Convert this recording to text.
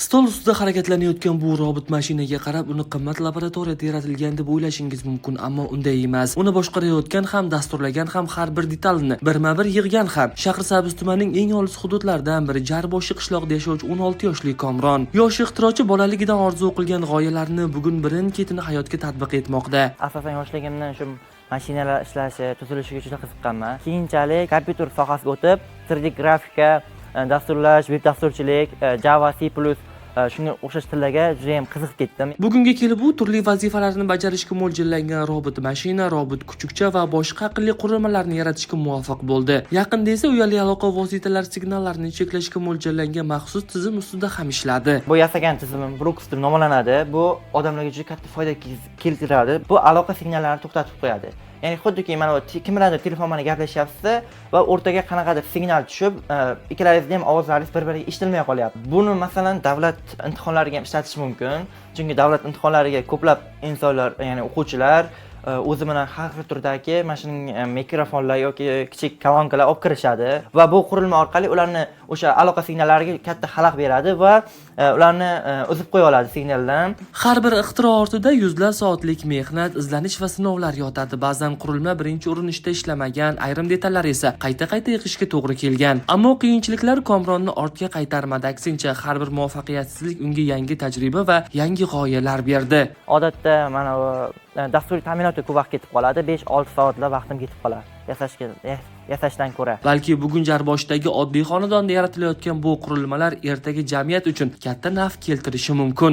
Stol ustida harakatlanayotgan bu robot mashinaga qarab, uni qimmat laboratoriyada yaratilgan deb o'ylashingiz mumkin, ammo unday emas. Uni boshqarayotgan ham, dasturlagan ham, har bir detalni birma-bir yig'gan ham. Shahrisabz tumanining eng olis hududlaridan biri Jarboshi qishlog'ida yashovchi 16 yoshli Komron. Yosh ixtirochi bolaligidan orzu qilgan g'oyalarini bugun birin-ketin hayotga tatbiq etmoqda. Asosan yoshligimdan shu mashinalar ishlashi, tuzilishiga juda qiziqqanman. Keyinchalik kompyuter sohasiga o'tib, 3D grafika, dasturlash, veb dasturchilik, Java, C+, shunga o'xshash tillarga juda ham qiziqib ketdim. Bugunga kelib u turli vazifalarni bajarishga mo'ljallangan robot mashina, robot kuchukcha va boshqa aqlli qurilmalarni yaratishga muvaffaq bo'ldi. Yaqinda esa uyali aloqa vositalari signallarini cheklashga mo'ljallangan maxsus tizim ustida ham ishladi. Bu yasagan tizimim Brooks deb nomlanadi. Bu odamlarga juda katta foyda keltiradi. Bu aloqa signallarini to'xtatib qo'yadi. Ya'ni xuddiki mana kimlardir telefon bilan gaplashyapsiz va o'rtaga qanaqadir signal tushib, ikkalaringizning ham ovozlaringiz bir-biriga eshitilmay qolyapti. Buni masalan davlat imtihonlariga ham ishlatish mumkin. Chunki davlat imtihonlariga ko'plab insonlar, ya'ni o'quvchilar o'zi bilan har xil turdagi mashining mikrofonlar yoki kichik kolonkalar olib kirishadi va bu qurilma orqali ularni o'sha aloqa signallariga katta xalaqit beradi va ularni uzib qo'ya oladi signaldan. Har bir ixtiro ortida yuzlab soatlik mehnat, izlanish va sinovlar yotadi. Ba'zan qurilma birinchi urinishda ishlamagan, ayrim detallar esa qayta-qayta yig'ishga to'g'ri kelgan. Ammo qiyinchiliklar Komronni ortga qaytarmadi. Aksincha, har bir muvaffaqiyatsizlik unga yangi tajriba va yangi g'oyalar berdi. Odatda mana bu dasturiy ta'minotga ko'p vaqt ketib qoladi, 5-6 soatlab vaqtim ketib qoladi yasashdan ko'ra. Balki bugun Jarboshdagi oddiy xonadonda yaratilayotgan bu qurilmalar ertaga jamiyat uchun katta naf keltirishi mumkin.